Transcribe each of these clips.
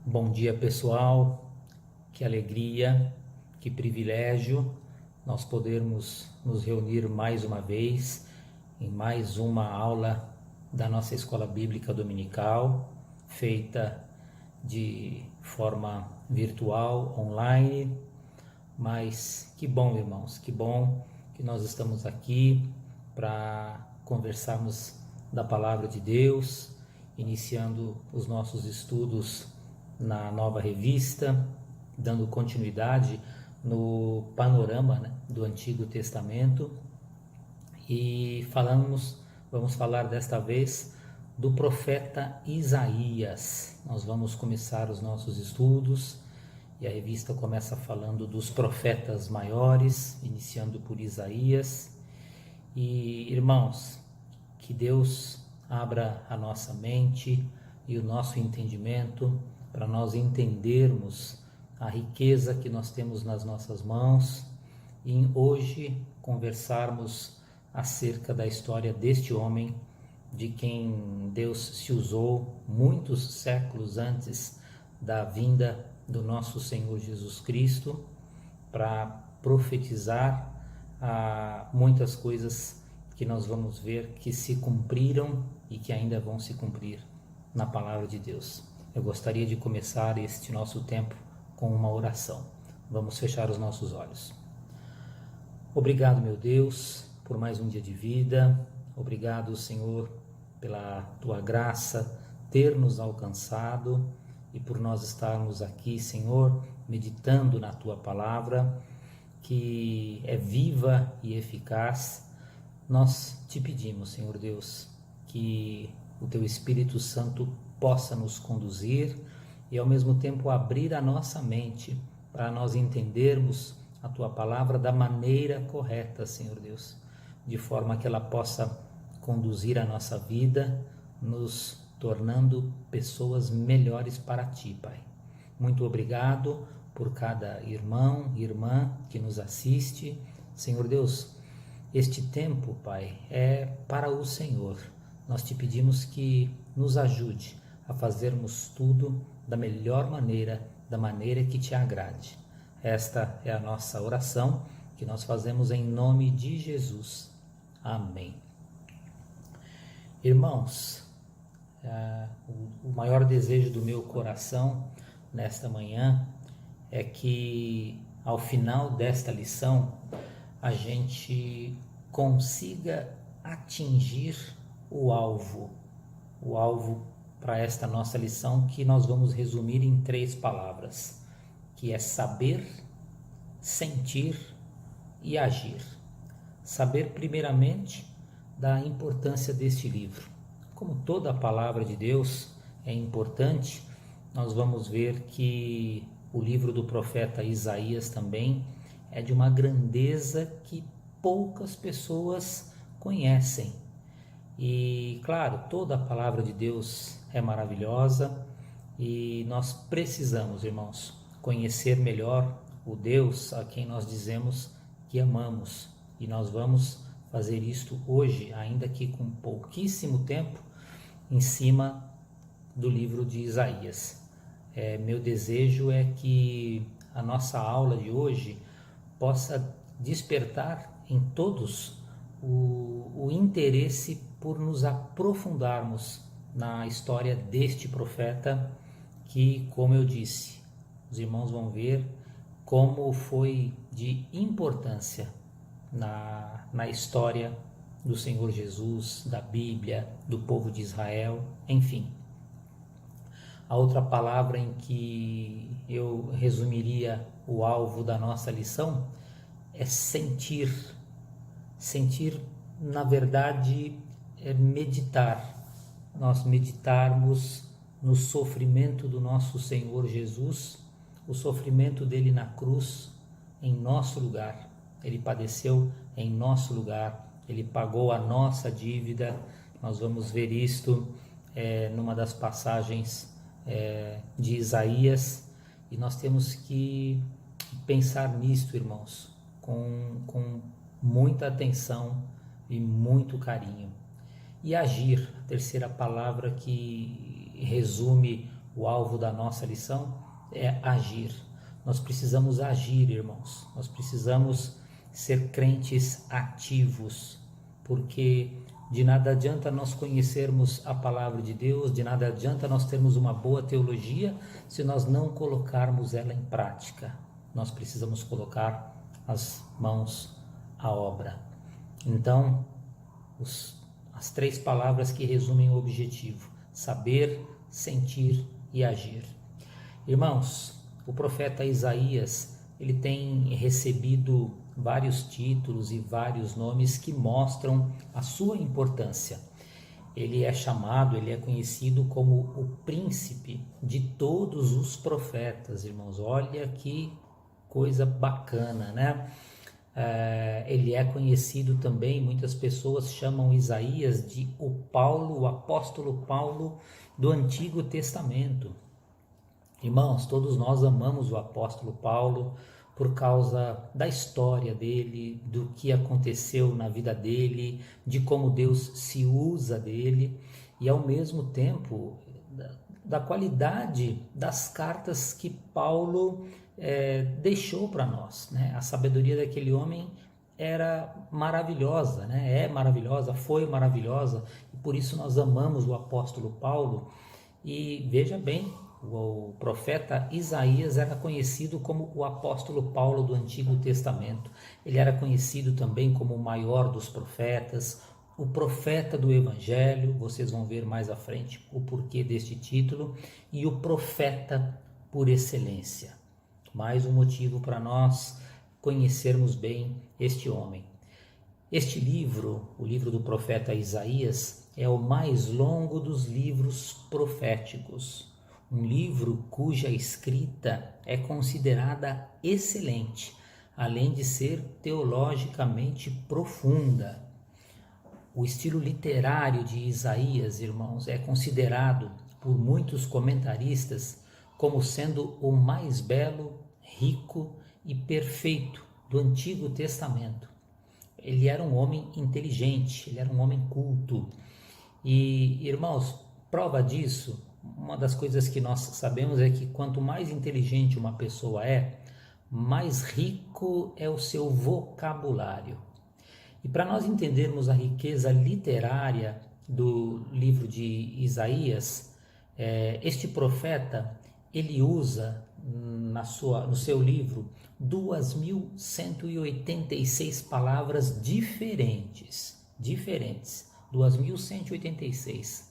Bom dia, pessoal. Que alegria, que privilégio nós podermos nos reunir mais uma vez em mais uma aula da nossa Escola Bíblica Dominical, feita de forma virtual, online. Mas que bom, irmãos, que bom que nós estamos aqui para conversarmos da Palavra de Deus, iniciando os nossos estudos na nova revista, dando continuidade no panorama, né, do Antigo Testamento. E vamos falar desta vez do profeta Isaías. Nós vamos começar os nossos estudos e a revista começa falando dos profetas maiores, iniciando por Isaías. E, irmãos, que Deus abra a nossa mente e o nosso entendimento para nós entendermos a riqueza que nós temos nas nossas mãos e hoje conversarmos acerca da história deste homem, de quem Deus se usou muitos séculos antes da vinda do nosso Senhor Jesus Cristo para profetizar muitas coisas que nós vamos ver que se cumpriram e que ainda vão se cumprir na palavra de Deus. Eu gostaria de começar este nosso tempo com uma oração. Vamos fechar os nossos olhos. Obrigado, meu Deus, por mais um dia de vida. Obrigado, Senhor, pela Tua graça ter nos alcançado e por nós estarmos aqui, Senhor, meditando na Tua palavra, que é viva e eficaz. Nós te pedimos, Senhor Deus, que o Teu Espírito Santo possa nos conduzir e ao mesmo tempo abrir a nossa mente para nós entendermos a Tua palavra da maneira correta, Senhor Deus, de forma que ela possa conduzir a nossa vida, nos tornando pessoas melhores para Ti, Pai. Muito obrigado por cada irmão e irmã que nos assiste. Senhor Deus, este tempo, Pai, é para o Senhor. Nós te pedimos que nos ajude a fazermos tudo da melhor maneira, da maneira que Te agrade. Esta é a nossa oração que nós fazemos em nome de Jesus. Amém. Irmãos, o maior desejo do meu coração nesta manhã é que ao final desta lição a gente consiga atingir o alvo para esta nossa lição, que nós vamos resumir em 3 palavras, que é saber, sentir e agir. Saber primeiramente da importância deste livro. Como toda a palavra de Deus é importante, nós vamos ver que o livro do profeta Isaías também é de uma grandeza que poucas pessoas conhecem. E, claro, toda a palavra de Deus é maravilhosa e nós precisamos, irmãos, conhecer melhor o Deus a quem nós dizemos que amamos. E nós vamos fazer isto hoje, ainda que com pouquíssimo tempo, em cima do livro de Isaías. Meu desejo é que a nossa aula de hoje possa despertar em todos o interesse por nos aprofundarmos na história deste profeta que, como eu disse, os irmãos vão ver como foi de importância na história do Senhor Jesus, da Bíblia, do povo de Israel, enfim. A outra palavra em que eu resumiria o alvo da nossa lição é sentir. Sentir, na verdade, é meditar. Nós meditarmos no sofrimento do nosso Senhor Jesus, o sofrimento dele na cruz, em nosso lugar. Ele padeceu em nosso lugar, ele pagou a nossa dívida. Nós vamos ver isto numa das passagens de Isaías, e nós temos que pensar nisto, irmãos, com muita atenção e muito carinho. E agir, a terceira palavra que resume o alvo da nossa lição é agir. Nós precisamos agir, irmãos. Nós precisamos ser crentes ativos, porque de nada adianta nós conhecermos a palavra de Deus, de nada adianta nós termos uma boa teologia se nós não colocarmos ela em prática. Nós precisamos colocar as mãos à obra. Então, as 3 palavras que resumem o objetivo: saber, sentir e agir. Irmãos, o profeta Isaías, ele tem recebido vários títulos e vários nomes que mostram a sua importância. Ele é chamado, ele é conhecido como o príncipe de todos os profetas, irmãos. Olha que coisa bacana, né? Ele é conhecido também, muitas pessoas chamam Isaías de o apóstolo Paulo do Antigo Testamento. Irmãos, todos nós amamos o apóstolo Paulo por causa da história dele, do que aconteceu na vida dele, de como Deus se usa dele e ao mesmo tempo da qualidade das cartas que Paulo deixou para nós, né? A sabedoria daquele homem era maravilhosa, né? É maravilhosa, foi maravilhosa, e por isso nós amamos o apóstolo Paulo. E veja bem, o profeta Isaías era conhecido como o apóstolo Paulo do Antigo Testamento. Ele era conhecido também como o maior dos profetas, o profeta do Evangelho. Vocês vão ver mais à frente o porquê deste título, e o profeta por excelência. Mais um motivo para nós conhecermos bem este homem. Este livro, o livro do profeta Isaías, é o mais longo dos livros proféticos. Um livro cuja escrita é considerada excelente, além de ser teologicamente profunda. O estilo literário de Isaías, irmãos, é considerado por muitos comentaristas como sendo o mais belo, rico e perfeito do Antigo Testamento. Ele era um homem inteligente, ele era um homem culto. E, irmãos, prova disso, uma das coisas que nós sabemos é que quanto mais inteligente uma pessoa é, mais rico é o seu vocabulário. E para nós entendermos a riqueza literária do livro de Isaías, este profeta, ele usa no seu livro 2.186 palavras diferentes, 2.186.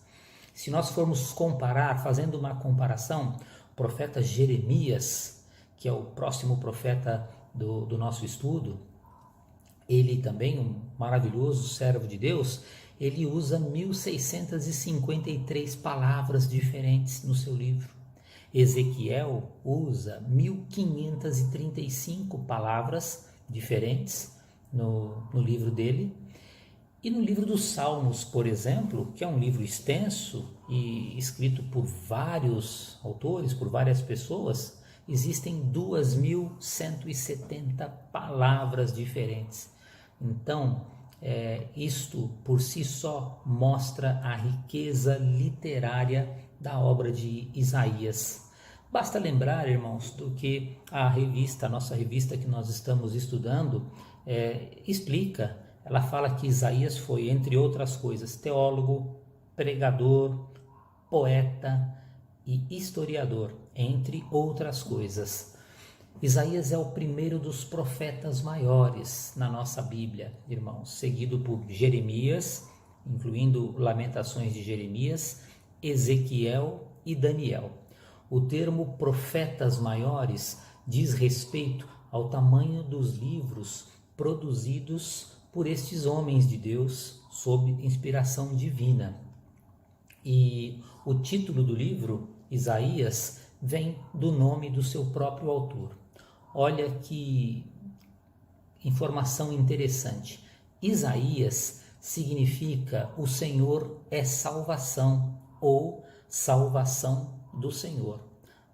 Se nós formos comparar, fazendo uma comparação, o profeta Jeremias, que é o próximo profeta do nosso estudo, ele também, um maravilhoso servo de Deus, ele usa 1.653 palavras diferentes no seu livro. Ezequiel usa 1.535 palavras diferentes no livro dele. E no livro dos Salmos, por exemplo, que é um livro extenso e escrito por vários autores, por várias pessoas, existem 2.170 palavras diferentes. Então, isto por si só mostra a riqueza literária da obra de Isaías. Basta lembrar, irmãos, do que a nossa revista que nós estamos estudando, explica. Ela fala que Isaías foi, entre outras coisas, teólogo, pregador, poeta e historiador, entre outras coisas. Isaías é o primeiro dos profetas maiores na nossa Bíblia, irmãos, seguido por Jeremias, incluindo Lamentações de Jeremias, Ezequiel e Daniel. O termo profetas maiores diz respeito ao tamanho dos livros produzidos por estes homens de Deus sob inspiração divina. E o título do livro, Isaías, vem do nome do seu próprio autor. Olha que informação interessante. Isaías significa o Senhor é salvação ou salvação do Senhor.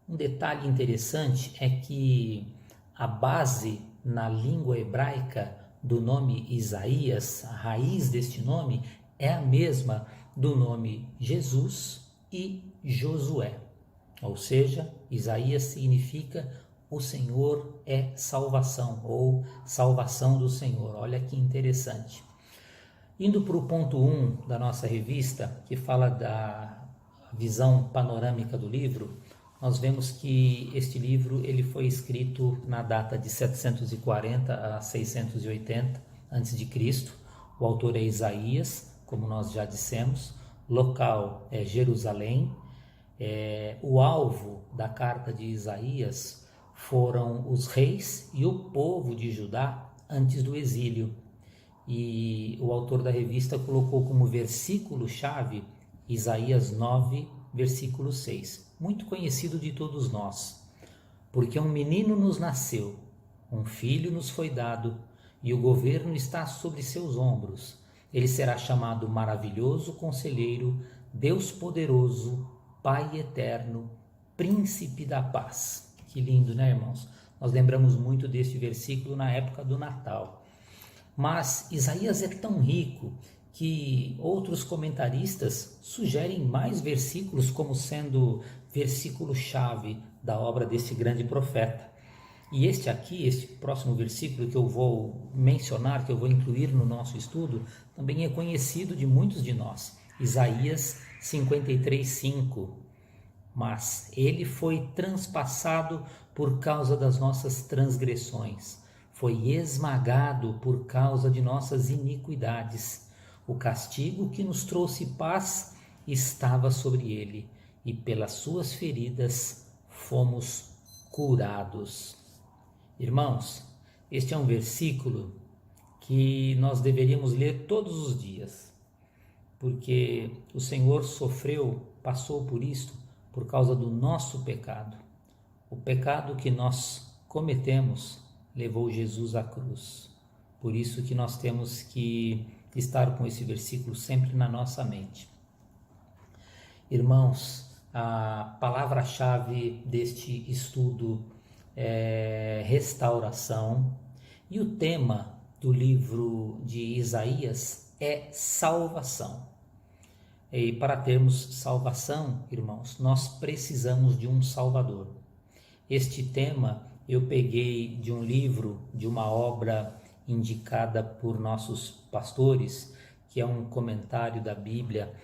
Um detalhe interessante é que a base na língua hebraica do nome Isaías, a raiz deste nome, é a mesma do nome Jesus e Josué. Ou seja, Isaías significa o Senhor é salvação, ou salvação do Senhor. Olha que interessante. Indo para o ponto 1 da nossa revista, que fala da visão panorâmica do livro, nós vemos que este livro ele foi escrito na data de 740 a 680 a.C. O autor é Isaías, como nós já dissemos, local é Jerusalém. O alvo da carta de Isaías foram os reis e o povo de Judá antes do exílio. E o autor da revista colocou como versículo-chave Isaías 9, versículo 6, muito conhecido de todos nós. Porque um menino nos nasceu, um filho nos foi dado, e o governo está sobre seus ombros. Ele será chamado Maravilhoso Conselheiro, Deus Poderoso, Pai Eterno, Príncipe da Paz. Que lindo, né, irmãos? Nós lembramos muito deste versículo na época do Natal. Mas Isaías é tão rico que outros comentaristas sugerem mais versículos como sendo versículo-chave da obra desse grande profeta. E este próximo versículo que eu vou mencionar, que eu vou incluir no nosso estudo, também é conhecido de muitos de nós. Isaías 53:5. Mas ele foi transpassado por causa das nossas transgressões, foi esmagado por causa de nossas iniquidades. O castigo que nos trouxe paz estava sobre ele, e pelas suas feridas fomos curados. Irmãos, este é um versículo que nós deveríamos ler todos os dias, porque o Senhor sofreu, passou por isto por causa do nosso pecado. O pecado que nós cometemos levou Jesus à cruz. Por isso que nós temos que estar com esse versículo sempre na nossa mente. Irmãos, a palavra-chave deste estudo é restauração, e o tema do livro de Isaías é salvação. E para termos salvação, irmãos, nós precisamos de um Salvador. Este tema eu peguei de um livro, de uma obra indicada por nossos pastores, que é um comentário da Bíblia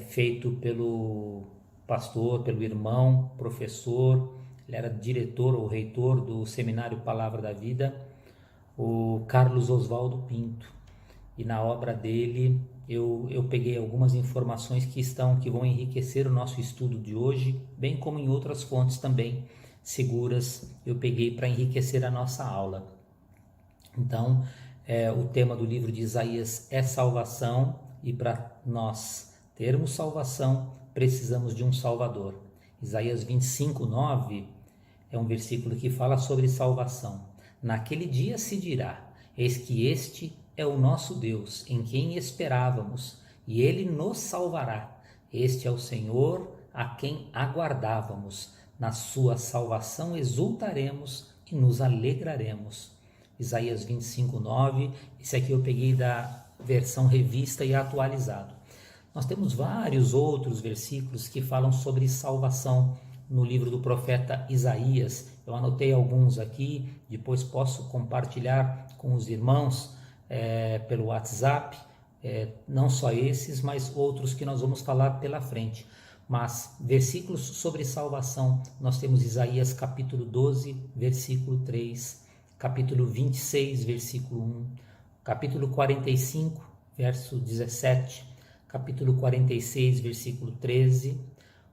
feito pelo pastor, pelo irmão, professor, ele era diretor ou reitor do Seminário Palavra da Vida, o Carlos Oswaldo Pinto. E na obra dele eu peguei algumas informações que vão enriquecer o nosso estudo de hoje, bem como em outras fontes também seguras eu peguei para enriquecer a nossa aula. Então, o tema do livro de Isaías é salvação, e para nós termos salvação, precisamos de um Salvador. Isaías 25:9 é um versículo que fala sobre salvação. Naquele dia se dirá: eis que este é o nosso Deus, em quem esperávamos, e ele nos salvará. Este é o Senhor, a quem aguardávamos. Na sua salvação exultaremos e nos alegraremos. Isaías 25:9, esse aqui eu peguei da versão revista e atualizado. Nós temos vários outros versículos que falam sobre salvação no livro do profeta Isaías. Eu anotei alguns aqui, depois posso compartilhar com os irmãos pelo WhatsApp, não só esses, mas outros que nós vamos falar pela frente. Mas versículos sobre salvação, nós temos Isaías capítulo 12, versículo 3, capítulo 26, versículo 1, capítulo 45, verso 17, capítulo 46, versículo 13,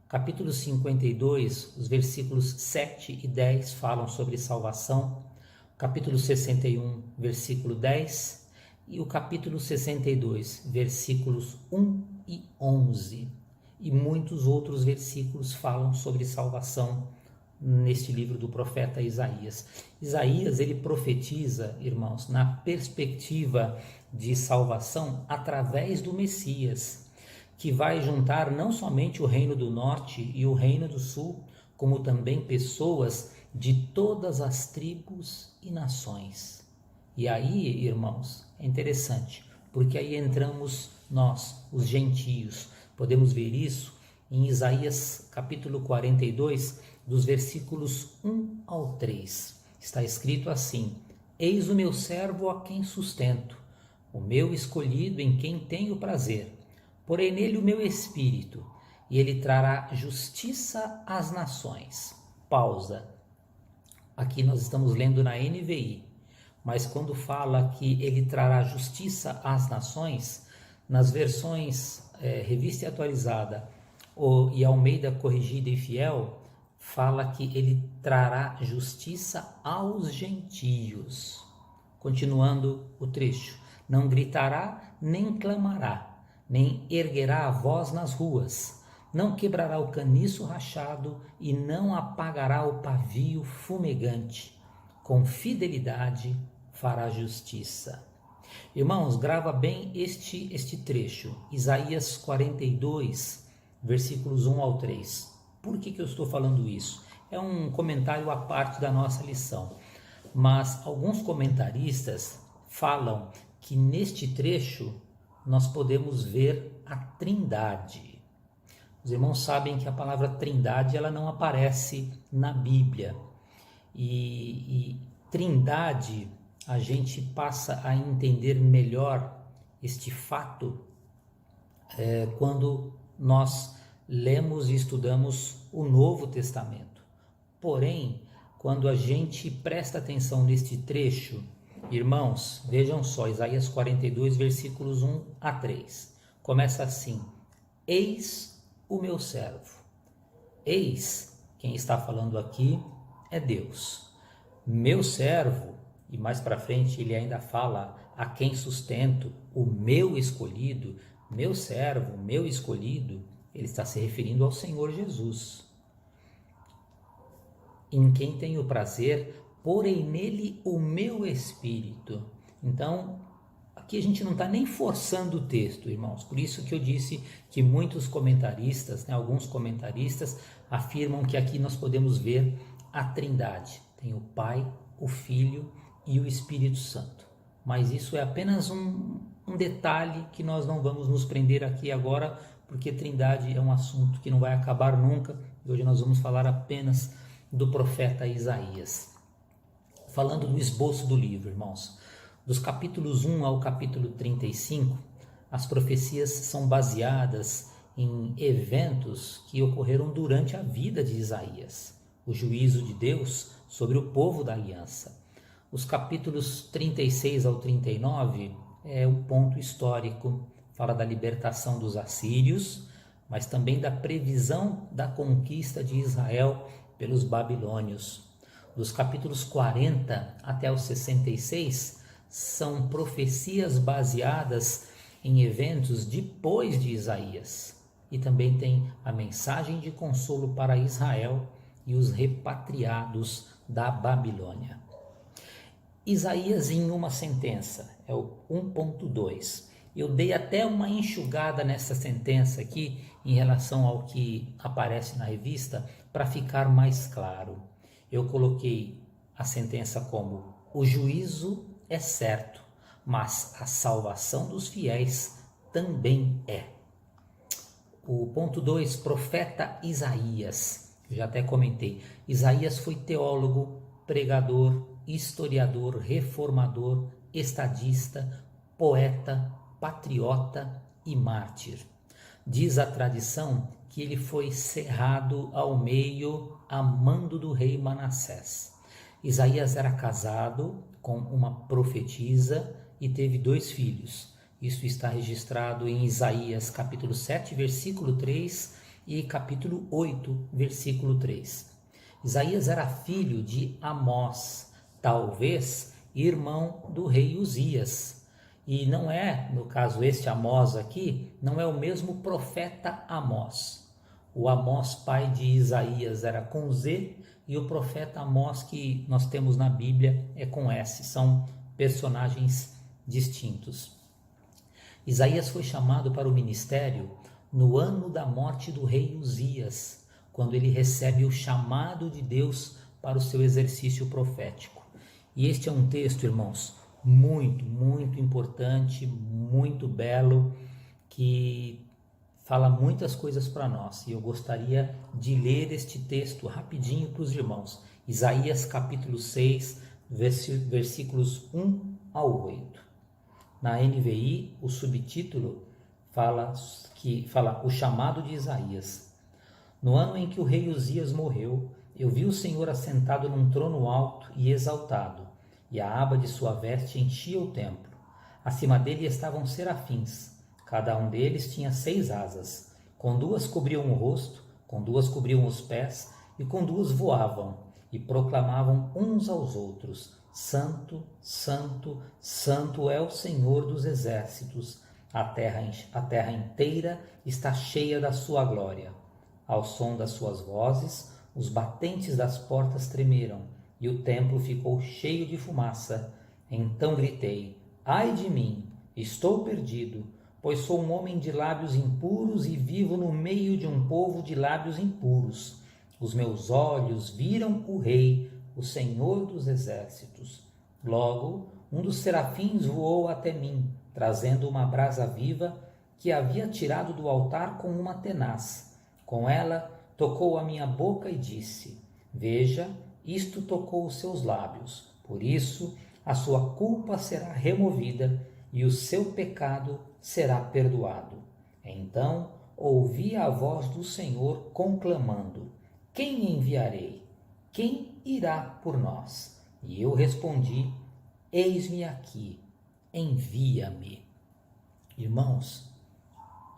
capítulo 52, os versículos 7 e 10 falam sobre salvação, capítulo 61, versículo 10, e o capítulo 62, versículos 1 e 11. E muitos outros versículos falam sobre salvação neste livro do profeta Isaías. Isaías, ele profetiza, irmãos, na perspectiva de salvação através do Messias, que vai juntar não somente o reino do norte e o reino do sul, como também pessoas de todas as tribos e nações. E aí, irmãos, é interessante, porque aí entramos nós, os gentios. Podemos ver isso em Isaías capítulo 42, dos versículos 1 ao 3. Está escrito assim: Eis o meu servo a quem sustento, o meu escolhido em quem tenho prazer. Porém nele o meu espírito, e ele trará justiça às nações. Pausa. Aqui nós estamos lendo na NVI, mas quando fala que ele trará justiça às nações, nas versões Revista e Atualizada e Almeida Corrigida e Fiel, fala que ele trará justiça aos gentios. Continuando o trecho: não gritará, nem clamará, nem erguerá a voz nas ruas, não quebrará o caniço rachado e não apagará o pavio fumegante. Com fidelidade fará justiça. Irmãos, grava bem este trecho, Isaías 42, versículos 1 ao 3. Por que eu estou falando isso? É um comentário à parte da nossa lição, mas alguns comentaristas falam que neste trecho nós podemos ver a Trindade. Os irmãos sabem que a palavra Trindade ela não aparece na Bíblia, e Trindade a gente passa a entender melhor este fato quando nós lemos e estudamos o Novo Testamento. Porém, quando a gente presta atenção neste trecho, irmãos, vejam só, Isaías 42, versículos 1 a 3. Começa assim: Eis o meu servo. Eis, quem está falando aqui é Deus. Meu servo, e mais para frente ele ainda fala a quem sustento, o meu escolhido, meu servo, meu escolhido, ele está se referindo ao Senhor Jesus, em quem tenho prazer, porém nele o meu espírito. Então, aqui a gente não está nem forçando o texto, irmãos. Por isso que eu disse que muitos comentaristas, alguns comentaristas, afirmam que aqui nós podemos ver a Trindade. Tem o Pai, o Filho e o Espírito Santo. Mas isso é apenas um detalhe que nós não vamos nos prender aqui agora, porque Trindade é um assunto que não vai acabar nunca. E hoje nós vamos falar apenas do profeta Isaías. Falando do esboço do livro, irmãos, dos capítulos 1 ao capítulo 35, as profecias são baseadas em eventos que ocorreram durante a vida de Isaías, o juízo de Deus sobre o povo da aliança. Os capítulos 36 ao 39 é o ponto histórico, fala da libertação dos assírios, mas também da previsão da conquista de Israel pelos babilônios. Dos capítulos 40 até os 66 são profecias baseadas em eventos depois de Isaías. E também tem a mensagem de consolo para Israel e os repatriados da Babilônia. Isaías em uma sentença, é o 1.2. Eu dei até uma enxugada nessa sentença aqui em relação ao que aparece na revista para ficar mais claro. Eu coloquei a sentença como: o juízo é certo, mas a salvação dos fiéis também é. O ponto 2, profeta Isaías. Eu já até comentei. Isaías foi teólogo, pregador, historiador, reformador, estadista, poeta, patriota e mártir. Diz a tradição que ele foi cerrado ao meio a mando do rei Manassés. Isaías era casado com uma profetisa e teve 2 filhos. Isso está registrado em Isaías capítulo 7, versículo 3 e capítulo 8, versículo 3. Isaías era filho de Amós, talvez irmão do rei Uzias. E não é, no caso este Amós aqui, não é o mesmo profeta Amós. O Amós, pai de Isaías, era com Z, e o profeta Amós que nós temos na Bíblia é com S. São personagens distintos. Isaías foi chamado para o ministério no ano da morte do rei Uzias, quando ele recebe o chamado de Deus para o seu exercício profético. E este é um texto, irmãos, muito, muito importante, muito belo, que fala muitas coisas para nós e eu gostaria de ler este texto rapidinho para os irmãos. Isaías capítulo 6, versículos 1 ao 8. Na NVI, o subtítulo fala o chamado de Isaías. No ano em que o rei Uzias morreu, eu vi o Senhor assentado num trono alto e exaltado, e a aba de sua veste enchia o templo. Acima dele estavam serafins, cada um deles tinha 6 asas, com 2 cobriam o rosto, com 2 cobriam os pés, e com 2 voavam, e proclamavam uns aos outros: Santo, Santo, Santo é o Senhor dos exércitos, a terra inteira está cheia da sua glória. Ao som das suas vozes, os batentes das portas tremeram, e o templo ficou cheio de fumaça. Então gritei: ai de mim, estou perdido, pois sou um homem de lábios impuros e vivo no meio de um povo de lábios impuros. Os meus olhos viram o Rei, o Senhor dos exércitos. Logo, um dos serafins voou até mim, trazendo uma brasa viva que havia tirado do altar com uma tenaz. Com ela, tocou a minha boca e disse: veja, isto tocou os seus lábios. Por isso, a sua culpa será removida e o seu pecado será perdoado. Então, ouvi a voz do Senhor conclamando: quem enviarei? Quem irá por nós? E eu respondi: eis-me aqui, envia-me. Irmãos,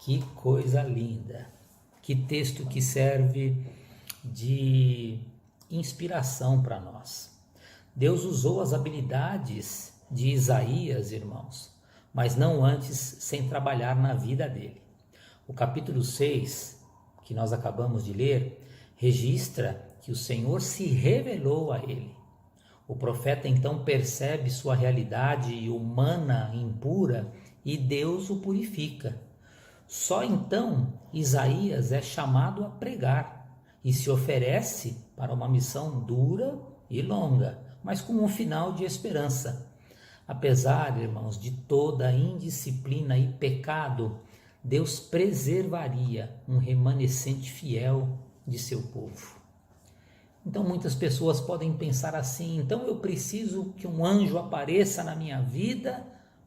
que coisa linda! Que texto que serve de inspiração para nós. Deus usou as habilidades de Isaías, irmãos, mas não antes sem trabalhar na vida dele. O capítulo 6, que nós acabamos de ler, registra que o Senhor se revelou a ele. O profeta então percebe sua realidade humana impura e Deus o purifica. Só então Isaías é chamado a pregar e se oferece para uma missão dura e longa, mas com um final de esperança. Apesar, irmãos, de toda a indisciplina e pecado, Deus preservaria um remanescente fiel de seu povo. Então muitas pessoas podem pensar assim: então eu preciso que um anjo apareça na minha vida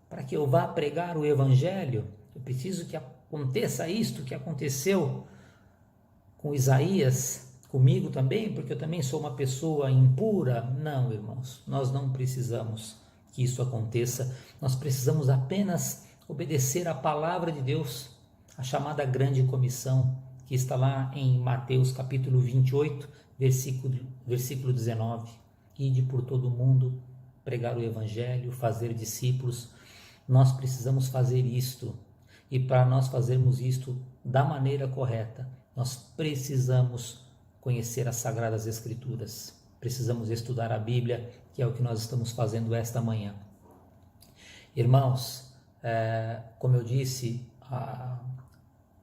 para que eu vá pregar o evangelho? Eu preciso que aconteça isto que aconteceu com Isaías, comigo também, porque eu também sou uma pessoa impura? Não, irmãos, nós não precisamos que isso aconteça. Nós precisamos apenas obedecer à palavra de Deus, a chamada grande comissão, que está lá em Mateus capítulo 28, versículo 19. Ide por todo o mundo, pregar o evangelho, fazer discípulos. Nós precisamos fazer isto. E para nós fazermos isto da maneira correta, nós precisamos conhecer as Sagradas Escrituras. Precisamos estudar a Bíblia, que é o que nós estamos fazendo esta manhã. Irmãos, como eu disse,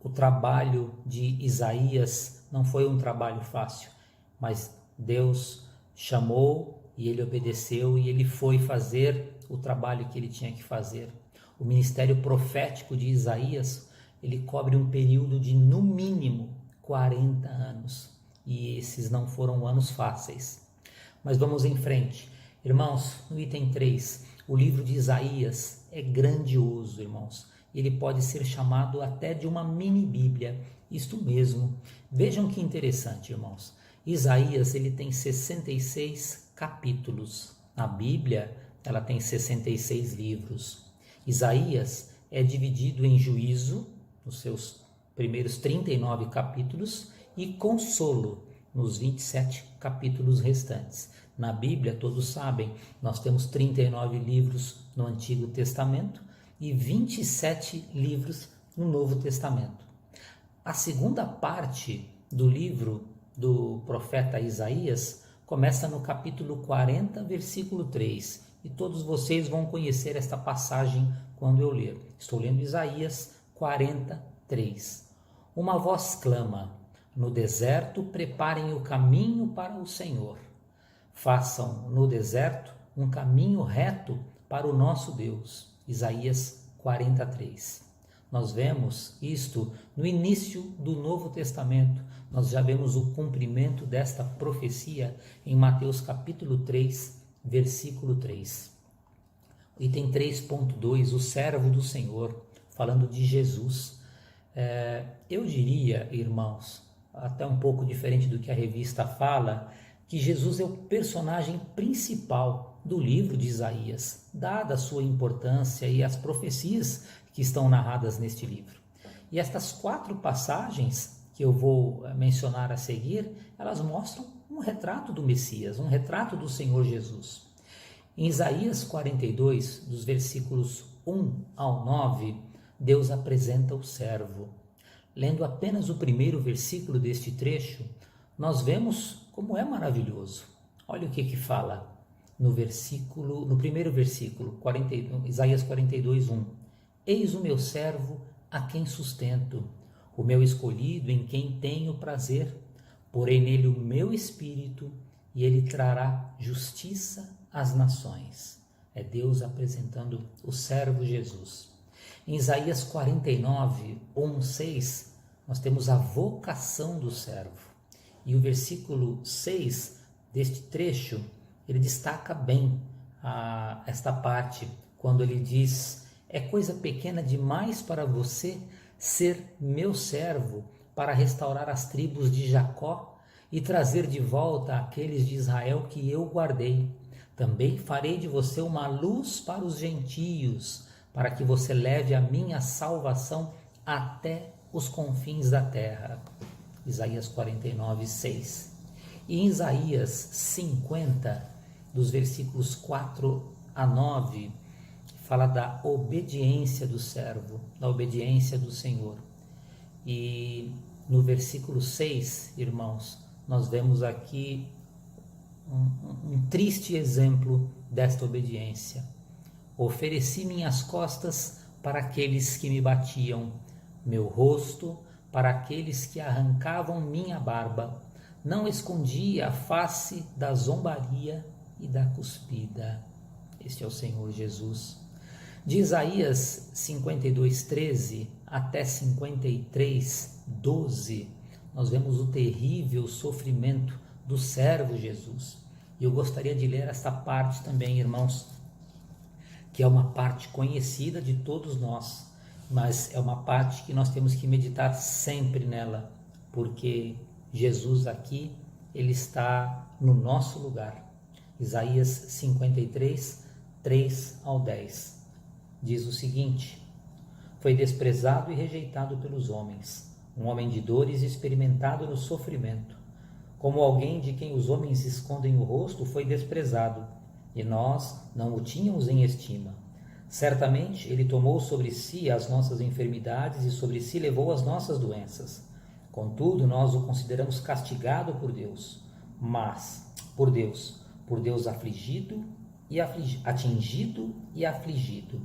o trabalho de Isaías não foi um trabalho fácil, mas Deus chamou e ele obedeceu e ele foi fazer o trabalho que ele tinha que fazer. O ministério profético de Isaías, ele cobre um período de no mínimo 40 anos e esses não foram anos fáceis. Mas vamos em frente. Irmãos, no item 3, o livro de Isaías é grandioso, irmãos. Ele pode ser chamado até de uma mini Bíblia, isto mesmo. Vejam que interessante, irmãos. Isaías, ele tem 66 capítulos. A Bíblia, ela tem 66 livros. Isaías é dividido em juízo, nos seus primeiros 39 capítulos, e consolo, nos 27 capítulos restantes. Na Bíblia, todos sabem, nós temos 39 livros no Antigo Testamento e 27 livros no Novo Testamento. A segunda parte do livro do profeta Isaías começa no capítulo 40, versículo 3. E todos vocês vão conhecer esta passagem quando eu ler. Estou lendo Isaías 43. Uma voz clama: no deserto preparem o caminho para o Senhor. Façam no deserto um caminho reto para o nosso Deus. Isaías 43. nós vemos isto no início do Novo Testamento. Nós já vemos o cumprimento desta profecia em Mateus capítulo 3, versículo 3. Item 3.2, o servo do Senhor, falando de Jesus. Eu diria, irmãos, até um pouco diferente do que a revista fala, que Jesus é o personagem principal do livro de Isaías, dada a sua importância e as profecias que estão narradas neste livro. E estas 4 passagens que eu vou mencionar a seguir, elas mostram um retrato do Messias, um retrato do Senhor Jesus. Em Isaías 42, dos versículos 1 ao 9, Deus apresenta o servo. Lendo apenas o primeiro versículo deste trecho, nós vemos como é maravilhoso. Olha o que fala no primeiro versículo, Isaías 42, 1. Eis o meu servo a quem sustento, o meu escolhido em quem tenho prazer. Porei nele o meu espírito e ele trará justiça às nações. É Deus apresentando o servo Jesus. Em Isaías 49, 1, 6, nós temos a vocação do servo. E o versículo 6 deste trecho, ele destaca bem esta parte, quando ele diz: é coisa pequena demais para você ser meu servo, para restaurar as tribos de Jacó e trazer de volta aqueles de Israel que eu guardei. Também farei de você uma luz para os gentios, para que você leve a minha salvação até os confins da terra. Isaías 49, 6. E em Isaías 50, dos versículos 4 a 9, fala da obediência do servo, da obediência do Senhor. E no versículo 6, irmãos, nós vemos aqui um triste exemplo desta obediência. Ofereci minhas costas para aqueles que me batiam, meu rosto para aqueles que arrancavam minha barba. Não escondi a face da zombaria e da cuspida. Este é o Senhor Jesus. De Isaías 52:13 até 53:12, nós vemos o terrível sofrimento do servo Jesus. E eu gostaria de ler esta parte também, irmãos, que é uma parte conhecida de todos nós, mas é uma parte que nós temos que meditar sempre nela, porque Jesus aqui, ele está no nosso lugar. Isaías 53, 3 ao 10, diz o seguinte: foi desprezado e rejeitado pelos homens, um homem de dores experimentado no sofrimento. Como alguém de quem os homens escondem o rosto, foi desprezado, e nós não o tínhamos em estima. Certamente ele tomou sobre si as nossas enfermidades e sobre si levou as nossas doenças. Contudo, nós o consideramos castigado por Deus, por Deus afligido e atingido e afligido.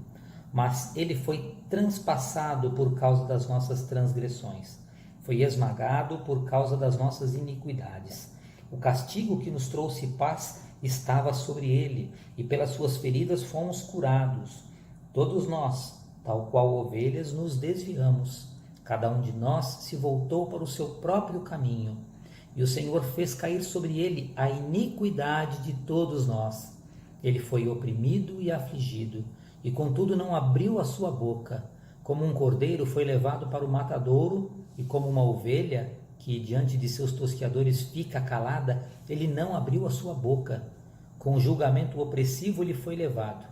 Mas ele foi transpassado por causa das nossas transgressões, foi esmagado por causa das nossas iniquidades. O castigo que nos trouxe paz estava sobre ele, e pelas suas feridas fomos curados. Todos nós, tal qual ovelhas, nos desviamos. Cada um de nós se voltou para o seu próprio caminho, e o Senhor fez cair sobre ele a iniquidade de todos nós. Ele foi oprimido e afligido, e contudo não abriu a sua boca. Como um cordeiro foi levado para o matadouro, e como uma ovelha que diante de seus tosqueadores fica calada, ele não abriu a sua boca. Com julgamento opressivo ele foi levado.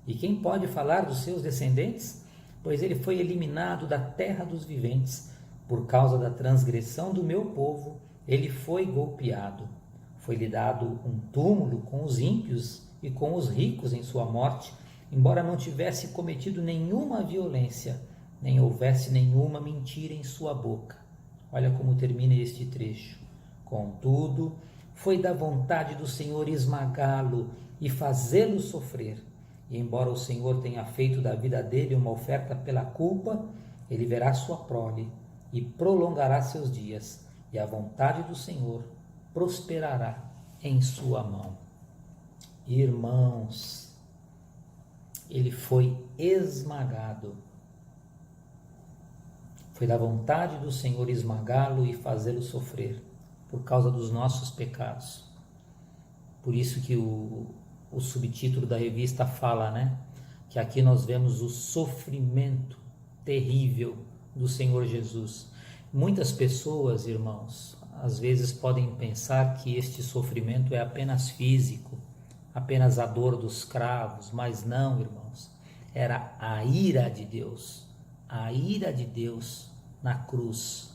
E quem pode falar dos seus descendentes? Pois ele foi eliminado da terra dos viventes. Por causa da transgressão do meu povo, ele foi golpeado. Foi-lhe dado um túmulo com os ímpios e com os ricos em sua morte, embora não tivesse cometido nenhuma violência, nem houvesse nenhuma mentira em sua boca. Olha como termina este trecho. Contudo, foi da vontade do Senhor esmagá-lo e fazê-lo sofrer. E embora o Senhor tenha feito da vida dele uma oferta pela culpa, ele verá sua prole e prolongará seus dias, e a vontade do Senhor prosperará em sua mão. Irmãos, ele foi esmagado. Foi da vontade do Senhor esmagá-lo e fazê-lo sofrer, por causa dos nossos pecados. Por isso que o subtítulo da revista fala, né? Que aqui nós vemos o sofrimento terrível do Senhor Jesus. Muitas pessoas, irmãos, às vezes podem pensar que este sofrimento é apenas físico, apenas a dor dos cravos, mas não, irmãos. Era a ira de Deus na cruz,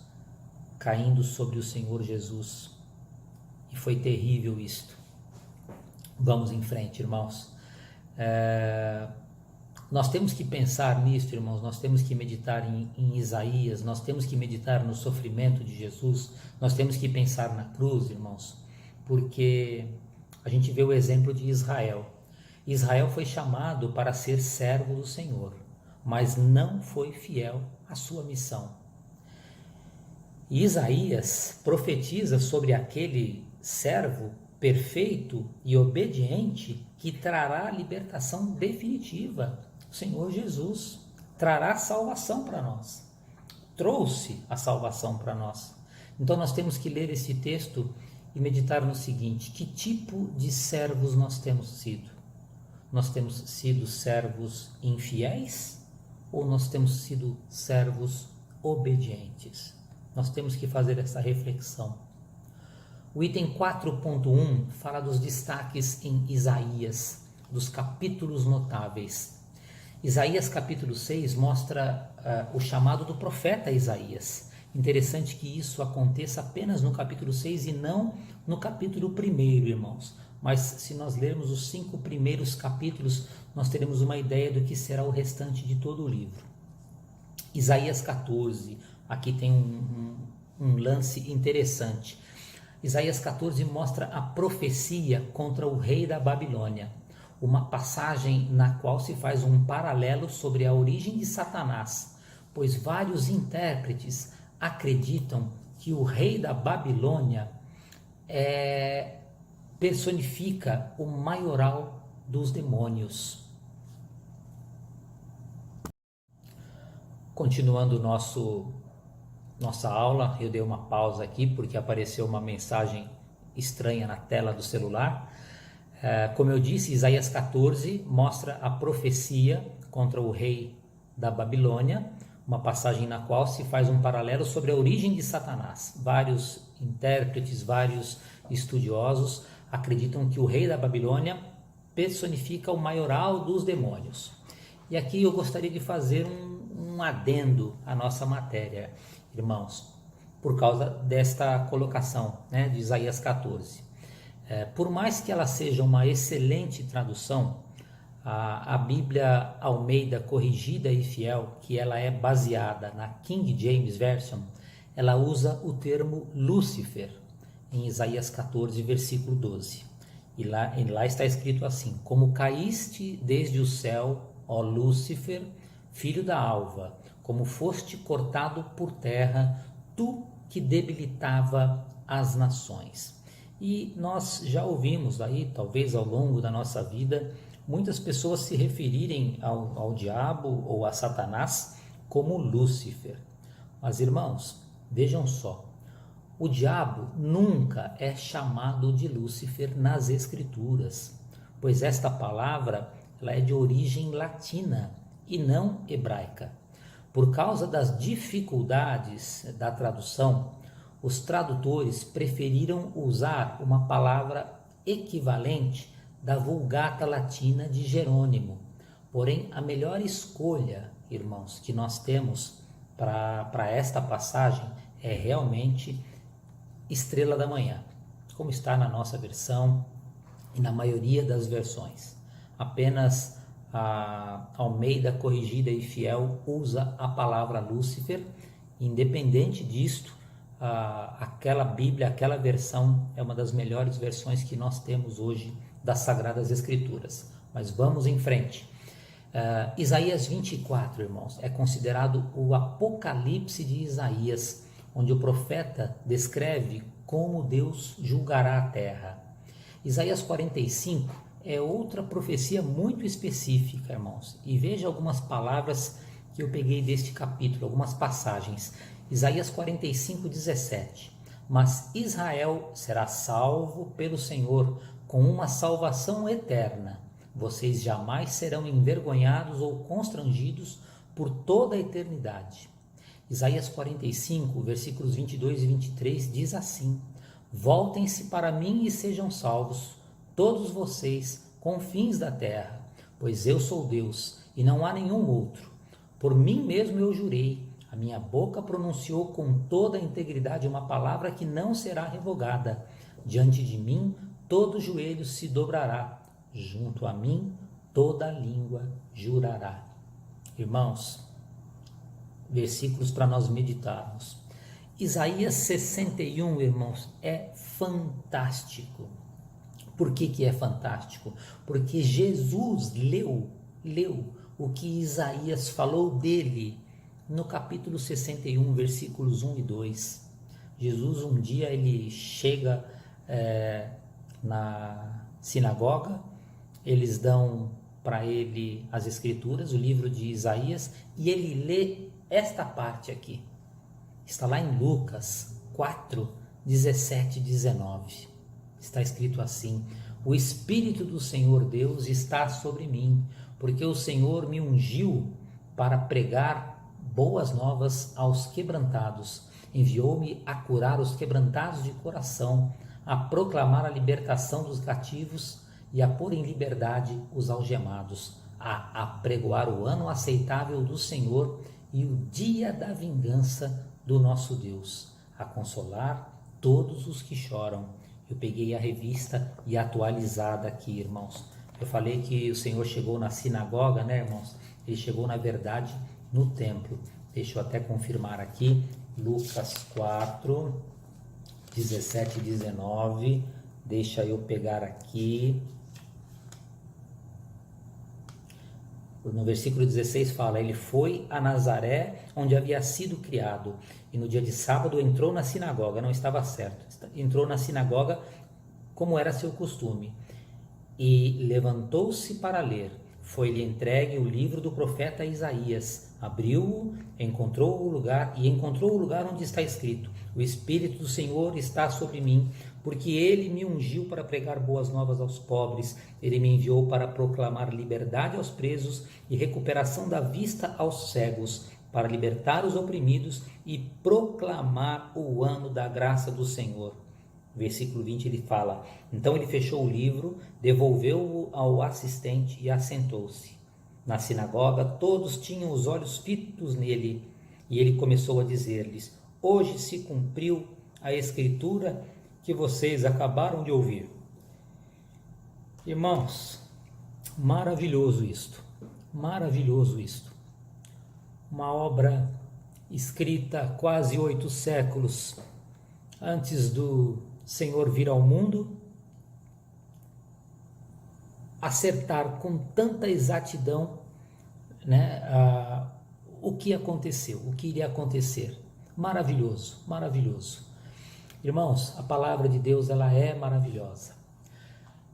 caindo sobre o Senhor Jesus. E foi terrível isto. Vamos em frente, irmãos. Nós temos que pensar nisso, irmãos. Nós temos que meditar em Isaías. Nós temos que meditar no sofrimento de Jesus. Nós temos que pensar na cruz, irmãos. Porque a gente vê o exemplo de Israel. Israel foi chamado para ser servo do Senhor, mas não foi fiel à sua missão. E Isaías profetiza sobre aquele servo perfeito e obediente que trará a libertação definitiva. O Senhor Jesus trará salvação para nós. Trouxe a salvação para nós. Então nós temos que ler esse texto e meditar no seguinte: que tipo de servos nós temos sido? Nós temos sido servos infiéis ou nós temos sido servos obedientes? Nós temos que fazer essa reflexão. O item 4.1 fala dos destaques em Isaías, dos capítulos notáveis. Isaías capítulo 6 mostra o chamado do profeta Isaías. Interessante que isso aconteça apenas no capítulo 6 e não no capítulo 1, irmãos. Mas se nós lermos os 5 primeiros capítulos, nós teremos uma ideia do que será o restante de todo o livro. Isaías 14, aqui tem um lance interessante. Isaías 14 mostra a profecia contra o rei da Babilônia, uma passagem na qual se faz um paralelo sobre a origem de Satanás, pois vários intérpretes acreditam que o rei da Babilônia personifica o maioral dos demônios. Continuando nossa aula, eu dei uma pausa aqui porque apareceu uma mensagem estranha na tela do celular. Como eu disse, Isaías 14 mostra a profecia contra o rei da Babilônia, uma passagem na qual se faz um paralelo sobre a origem de Satanás. Vários intérpretes, vários estudiosos acreditam que o rei da Babilônia personifica o maioral dos demônios. E aqui eu gostaria de fazer um adendo à nossa matéria, irmãos, por causa desta colocação, né, de Isaías 14. Por mais que ela seja uma excelente tradução, a Bíblia Almeida Corrigida e Fiel, que ela é baseada na King James Version, ela usa o termo Lúcifer em Isaías 14, versículo 12. E lá está escrito assim: como caíste desde o céu, ó Lúcifer, filho da alva, como foste cortado por terra, tu que debilitava as nações. E nós já ouvimos aí, talvez ao longo da nossa vida, muitas pessoas se referirem ao diabo ou a Satanás como Lúcifer. Mas irmãos, vejam só, o diabo nunca é chamado de Lúcifer nas Escrituras, pois esta palavra ela é de origem latina e não hebraica. Por causa das dificuldades da tradução, os tradutores preferiram usar uma palavra equivalente da Vulgata Latina de Jerônimo. Porém, a melhor escolha, irmãos, que nós temos para esta passagem é realmente Estrela da Manhã, como está na nossa versão e na maioria das versões. Apenas a Almeida Corrigida e Fiel usa a palavra Lúcifer. Independente disto, aquela Bíblia, aquela versão é uma das melhores versões que nós temos hoje das Sagradas Escrituras. Mas vamos em frente. Isaías 24, irmãos, é considerado o Apocalipse de Isaías, onde o profeta descreve como Deus julgará a terra. Isaías 45 é outra profecia muito específica, irmãos, e veja algumas palavras que eu peguei deste capítulo, algumas passagens. Isaías 45:17. Mas Israel será salvo pelo Senhor com uma salvação eterna. Vocês jamais serão envergonhados ou constrangidos por toda a eternidade. Isaías 45, versículos 22 e 23 diz assim: Voltem-se para mim e sejam salvos, todos vocês, confins da terra, pois eu sou Deus e não há nenhum outro. Por mim mesmo eu jurei, a minha boca pronunciou com toda a integridade uma palavra que não será revogada. Diante de mim todo joelho se dobrará, junto a mim toda língua jurará. Irmãos, versículos para nós meditarmos. Isaías 61, irmãos, é fantástico. Por que é fantástico? Porque Jesus leu o que Isaías falou dele no capítulo 61, versículos 1 e 2. Jesus um dia ele chega na sinagoga, eles dão para ele as escrituras, o livro de Isaías, e ele lê esta parte aqui. Está lá em Lucas 4, 17 e 19. Está escrito assim: O Espírito do Senhor Deus está sobre mim, porque o Senhor me ungiu para pregar boas novas aos quebrantados. Enviou-me a curar os quebrantados de coração, a proclamar a libertação dos cativos e a pôr em liberdade os algemados, a apregoar o ano aceitável do Senhor e o dia da vingança do nosso Deus, a consolar todos os que choram. Eu peguei a revista e atualizada aqui, irmãos. Eu falei que o Senhor chegou na sinagoga, né, irmãos? Ele chegou, na verdade, no templo. Deixa eu até confirmar aqui, Lucas 4, 17 e 19. Deixa eu pegar aqui. No versículo 16 fala: Ele foi a Nazaré, onde havia sido criado, e no dia de sábado entrou na sinagoga. Não estava certo. Entrou na sinagoga como era seu costume, e levantou-se para ler. Foi-lhe entregue o livro do profeta Isaías. Abriu-o, encontrou o lugar onde está escrito: O Espírito do Senhor está sobre mim, porque ele me ungiu para pregar boas novas aos pobres. Ele me enviou para proclamar liberdade aos presos e recuperação da vista aos cegos, para libertar os oprimidos e proclamar o ano da graça do Senhor. Versículo 20 ele fala: Então ele fechou o livro, devolveu-o ao assistente e assentou-se. Na sinagoga todos tinham os olhos fitos nele, e ele começou a dizer-lhes: Hoje se cumpriu a escritura que vocês acabaram de ouvir. Irmãos, maravilhoso isto, maravilhoso isto. Uma obra escrita quase 8 séculos antes do Senhor vir ao mundo, acertar com tanta exatidão, né, o que aconteceu, o que iria acontecer. Maravilhoso, maravilhoso. Irmãos, a palavra de Deus, ela é maravilhosa.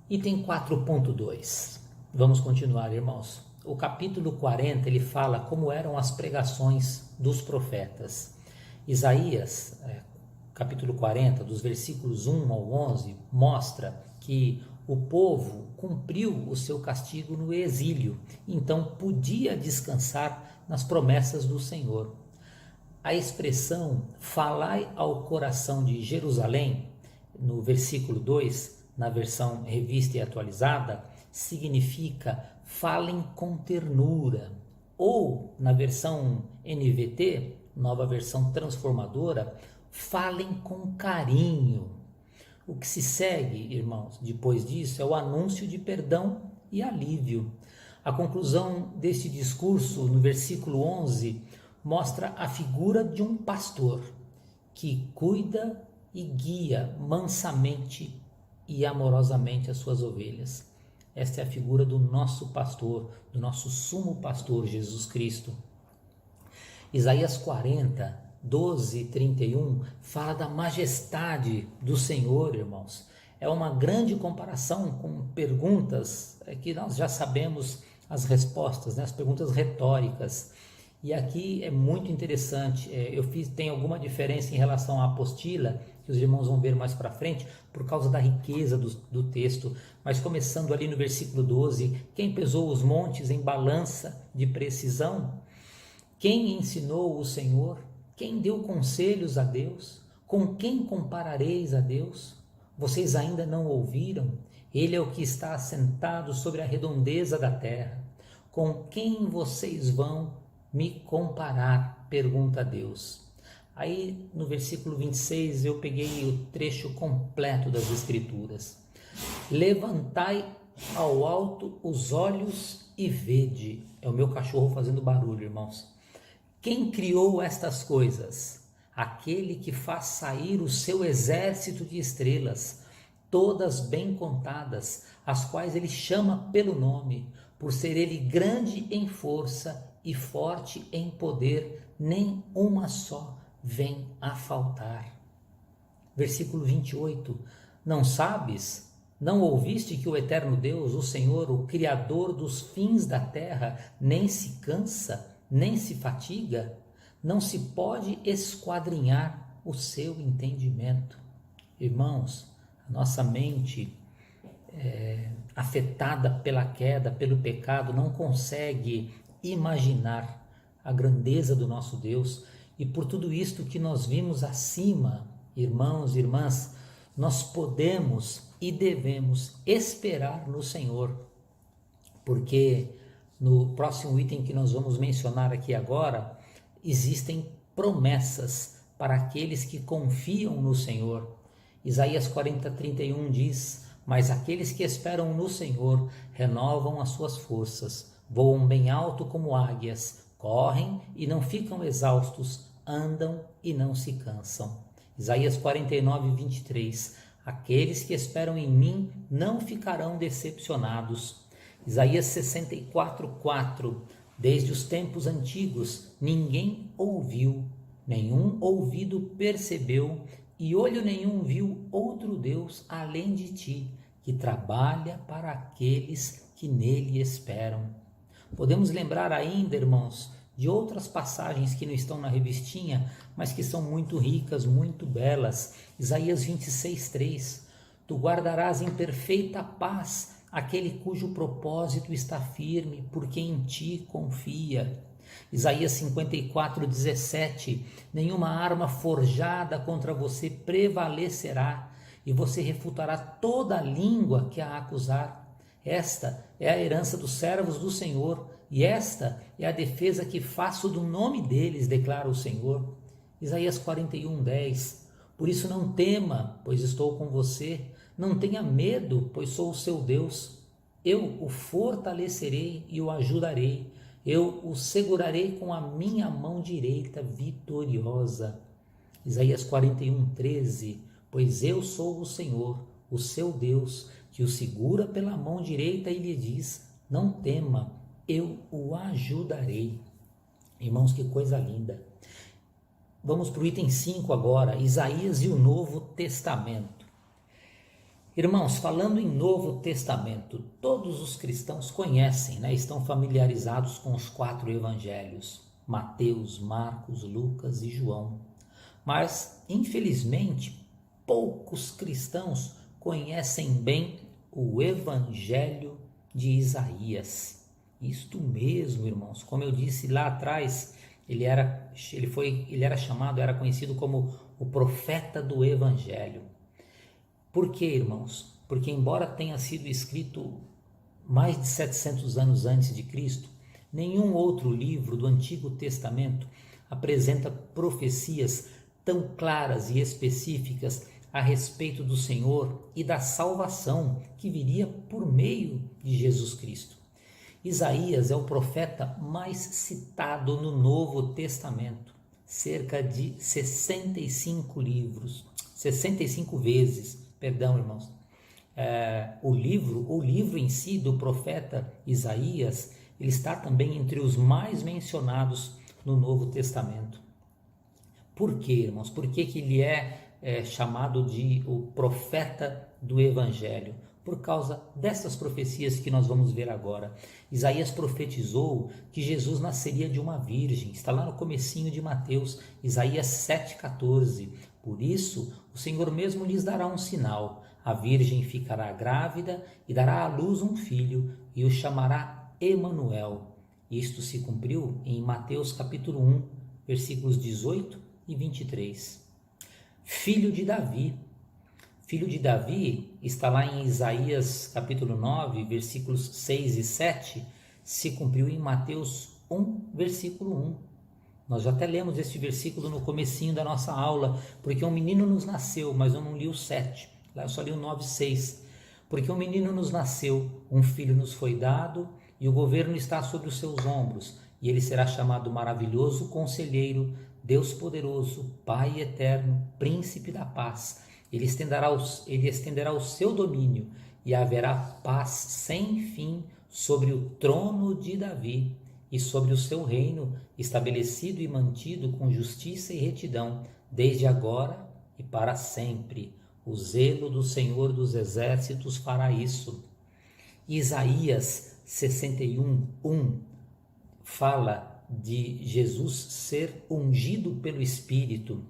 Item 4.2. Vamos continuar, irmãos. O capítulo 40, ele fala como eram as pregações dos profetas. Isaías, capítulo 40, dos versículos 1 ao 11, mostra que o povo cumpriu o seu castigo no exílio, então podia descansar nas promessas do Senhor. A expressão "falai ao coração de Jerusalém", no versículo 2, na versão revista e atualizada, significa falem com ternura, ou na versão NVT, nova versão transformadora, falem com carinho. O que se segue, irmãos, depois disso é o anúncio de perdão e alívio. A conclusão deste discurso, no versículo 11, mostra a figura de um pastor que cuida e guia mansamente e amorosamente as suas ovelhas. Esta é a figura do nosso pastor, do nosso sumo pastor, Jesus Cristo. Isaías 40, 12 e 31 fala da majestade do Senhor, irmãos. É uma grande comparação com perguntas que nós já sabemos as respostas, né? As perguntas retóricas. E aqui é muito interessante, tem alguma diferença em relação à apostila, que os irmãos vão ver mais para frente, por causa da riqueza do texto, mas começando ali no versículo 12, quem pesou os montes em balança de precisão? Quem ensinou o Senhor? Quem deu conselhos a Deus? Com quem comparareis a Deus? Vocês ainda não ouviram? Ele é o que está assentado sobre a redondeza da terra. Com quem vocês vão me comparar? Pergunta Deus. Aí no versículo 26 eu peguei o trecho completo das Escrituras. Levantai ao alto os olhos e vede. É o meu cachorro fazendo barulho, irmãos. Quem criou estas coisas? Aquele que faz sair o seu exército de estrelas, todas bem contadas, as quais ele chama pelo nome, por ser ele grande em força e forte em poder, nem uma só vem a faltar. Versículo 28. Não sabes? Não ouviste que o eterno Deus, o Senhor, o Criador dos fins da terra, nem se cansa, nem se fatiga? Não se pode esquadrinhar o seu entendimento. Irmãos, a nossa mente afetada pela queda, pelo pecado, não consegue imaginar a grandeza do nosso Deus. E por tudo isto que nós vimos acima, irmãos e irmãs, nós podemos e devemos esperar no Senhor, porque no próximo item que nós vamos mencionar aqui agora, existem promessas para aqueles que confiam no Senhor. Isaías 40:31 diz: mas aqueles que esperam no Senhor renovam as suas forças, voam bem alto como águias, correm e não ficam exaustos, andam e não se cansam. Isaías 49:23, aqueles que esperam em mim não ficarão decepcionados. Isaías 64:4, desde os tempos antigos ninguém ouviu, nenhum ouvido percebeu, e olho nenhum viu outro Deus além de ti, que trabalha para aqueles que nele esperam. Podemos lembrar ainda, irmãos, de outras passagens que não estão na revistinha, mas que são muito ricas, muito belas. Isaías 26:3, tu guardarás em perfeita paz aquele cujo propósito está firme, porque em ti confia. Isaías 54:17, nenhuma arma forjada contra você prevalecerá, e você refutará toda língua que a acusar. Esta é a herança dos servos do Senhor, e esta é a defesa que faço do nome deles, declara o Senhor. Isaías 41:10, por isso não tema, pois estou com você, não tenha medo, pois sou o seu Deus. Eu o fortalecerei e o ajudarei, eu o segurarei com a minha mão direita vitoriosa. Isaías 41:13, pois eu sou o Senhor, o seu Deus, que o segura pela mão direita e lhe diz, não tema, eu o ajudarei. Irmãos, que coisa linda. Vamos para o item 5 agora, Isaías e o Novo Testamento. Irmãos, falando em Novo Testamento, todos os cristãos conhecem, estão familiarizados com os 4 evangelhos, Mateus, Marcos, Lucas e João. Mas, infelizmente, poucos cristãos conhecem bem o evangelho de Isaías. Isto mesmo, irmãos, como eu disse lá atrás, ele era conhecido como o profeta do evangelho. Por quê, irmãos? Porque embora tenha sido escrito mais de 700 anos antes de Cristo, nenhum outro livro do Antigo Testamento apresenta profecias tão claras e específicas a respeito do Senhor e da salvação que viria por meio de Jesus Cristo. Isaías é o profeta mais citado no Novo Testamento, cerca de 65 vezes. Perdão, irmãos. O livro em si do profeta Isaías, ele está também entre os mais mencionados no Novo Testamento. Por quê, irmãos? Por que ele é chamado de o profeta do Evangelho? por causa dessas profecias que nós vamos ver agora. Isaías profetizou que Jesus nasceria de uma virgem, está lá no comecinho de Mateus, Isaías 7,14. Por isso, o Senhor mesmo lhes dará um sinal: a virgem ficará grávida e dará à luz um filho e o chamará Emanuel. Isto se cumpriu em Mateus capítulo 1, versículos 18 e 23. Filho de Davi. Filho de Davi está lá em Isaías capítulo 9, versículos 6 e 7, se cumpriu em Mateus 1, versículo 1. Nós já até lemos este versículo no comecinho da nossa aula, porque um menino nos nasceu, mas eu não li o 7, lá eu só li o 9, 6. Porque um menino nos nasceu, um filho nos foi dado, e o governo está sobre os seus ombros, e ele será chamado Maravilhoso Conselheiro, Deus Poderoso, Pai Eterno, Príncipe da Paz. Ele estenderá o seu domínio e haverá paz sem fim sobre o trono de Davi e sobre o seu reino, estabelecido e mantido com justiça e retidão, desde agora e para sempre. O zelo do Senhor dos Exércitos fará isso. Isaías 61, 1 fala de Jesus ser ungido pelo Espírito.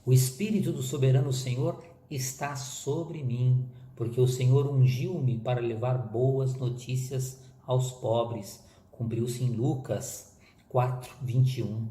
O Espírito do soberano Senhor está sobre mim, porque o Senhor ungiu-me para levar boas notícias aos pobres. Cumpriu-se em Lucas 4, 21.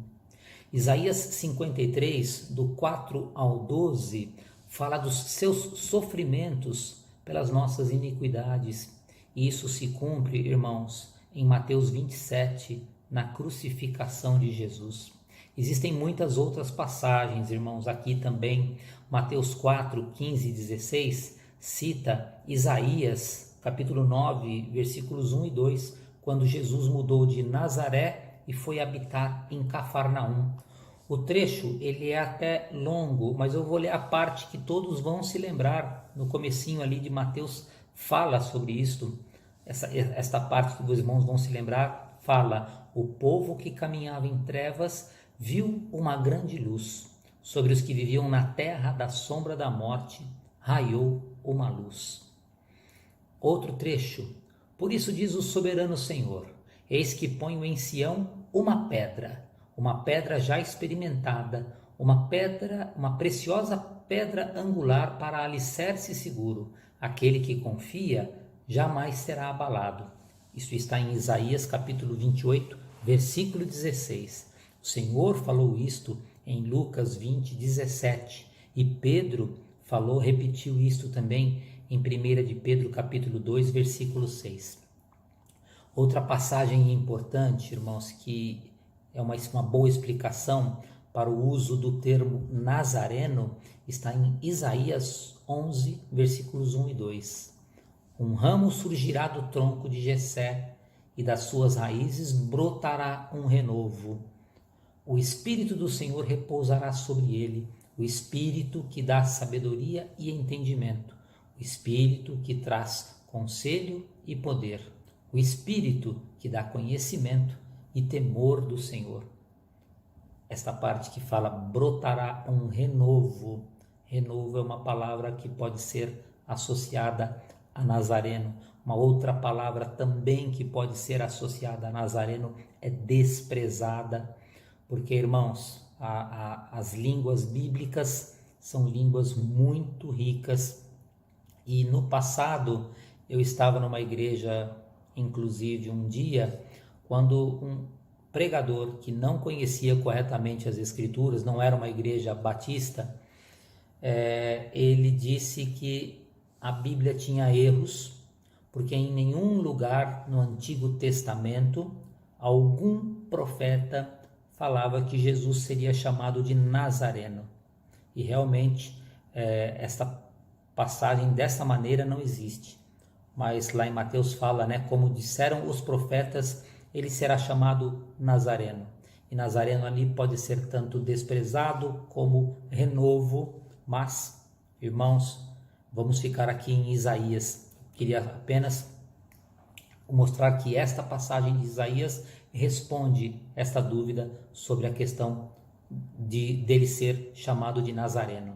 Isaías 53, do 4 ao 12, fala dos seus sofrimentos pelas nossas iniquidades. E isso se cumpre, irmãos, em Mateus 27, na crucificação de Jesus. Existem muitas outras passagens, irmãos, aqui também. Mateus 4, 15 e 16 cita Isaías, capítulo 9, versículos 1 e 2, quando Jesus mudou de Nazaré e foi habitar em Cafarnaum. O trecho, ele é até longo, mas eu vou ler a parte que todos vão se lembrar. No comecinho ali de Mateus fala sobre isto. Esta parte que os irmãos vão se lembrar fala: o povo que caminhava em trevas viu uma grande luz. Sobre os que viviam na terra da sombra da morte, raiou uma luz. Outro trecho. Por isso diz o soberano Senhor: eis que ponho em Sião uma pedra já experimentada, uma preciosa pedra angular para alicerce seguro. Aquele que confia jamais será abalado. Isso está em Isaías capítulo 28, versículo 16. O Senhor falou isto em Lucas 20, 17. E Pedro repetiu isto também em 1 de Pedro capítulo 2, versículo 6. Outra passagem importante, irmãos, que é uma boa explicação para o uso do termo nazareno, está em Isaías 11, versículos 1 e 2. Um ramo surgirá do tronco de Jessé, e das suas raízes brotará um renovo. O Espírito do Senhor repousará sobre ele, o Espírito que dá sabedoria e entendimento, o Espírito que traz conselho e poder, o Espírito que dá conhecimento e temor do Senhor. Esta parte que fala brotará um renovo. Renovo é uma palavra que pode ser associada a Nazareno. Uma outra palavra também que pode ser associada a Nazareno é desprezada, porque, irmãos, as línguas bíblicas são línguas muito ricas. E no passado eu estava numa igreja, inclusive um dia, quando um pregador que não conhecia corretamente as Escrituras, não era uma igreja batista, ele disse que a Bíblia tinha erros, porque em nenhum lugar no Antigo Testamento algum profeta falava que Jesus seria chamado de Nazareno. E realmente esta passagem dessa maneira não existe. Mas lá em Mateus fala, como disseram os profetas, ele será chamado Nazareno. E Nazareno ali pode ser tanto desprezado como renovo. Mas, irmãos, vamos ficar aqui em Isaías. Queria apenas mostrar que esta passagem de Isaías responde esta dúvida sobre a questão dele ser chamado de Nazareno.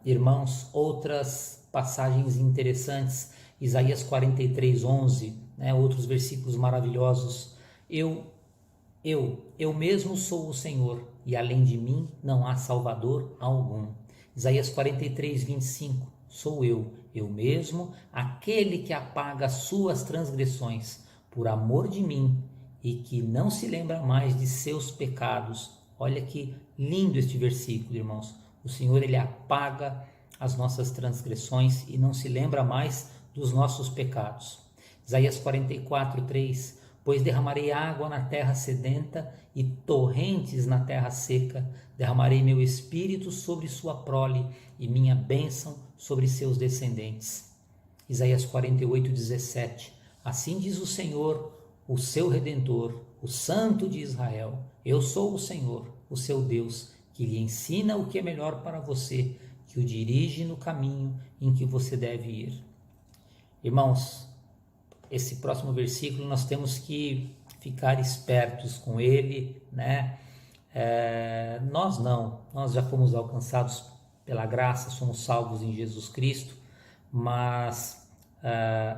Irmãos, outras passagens interessantes. Isaías 43:11, né? Outros versículos maravilhosos. Eu mesmo sou o Senhor, e além de mim não há Salvador algum. Isaías 43:25, sou eu mesmo, aquele que apaga as suas transgressões, por amor de mim, e que não se lembra mais de seus pecados. Olha que lindo este versículo, irmãos. O Senhor, Ele apaga as nossas transgressões e não se lembra mais dos nossos pecados. Isaías 44:3, pois derramarei água na terra sedenta e torrentes na terra seca, derramarei meu espírito sobre sua prole e minha bênção sobre seus descendentes. Isaías 48:17, assim diz o Senhor, o seu Redentor, o Santo de Israel, eu sou o Senhor, o seu Deus, que lhe ensina o que é melhor para você, que o dirige no caminho em que você deve ir. Irmãos, esse próximo versículo nós temos que ficar espertos com ele, né? Nós já fomos alcançados pela graça, somos salvos em Jesus Cristo, mas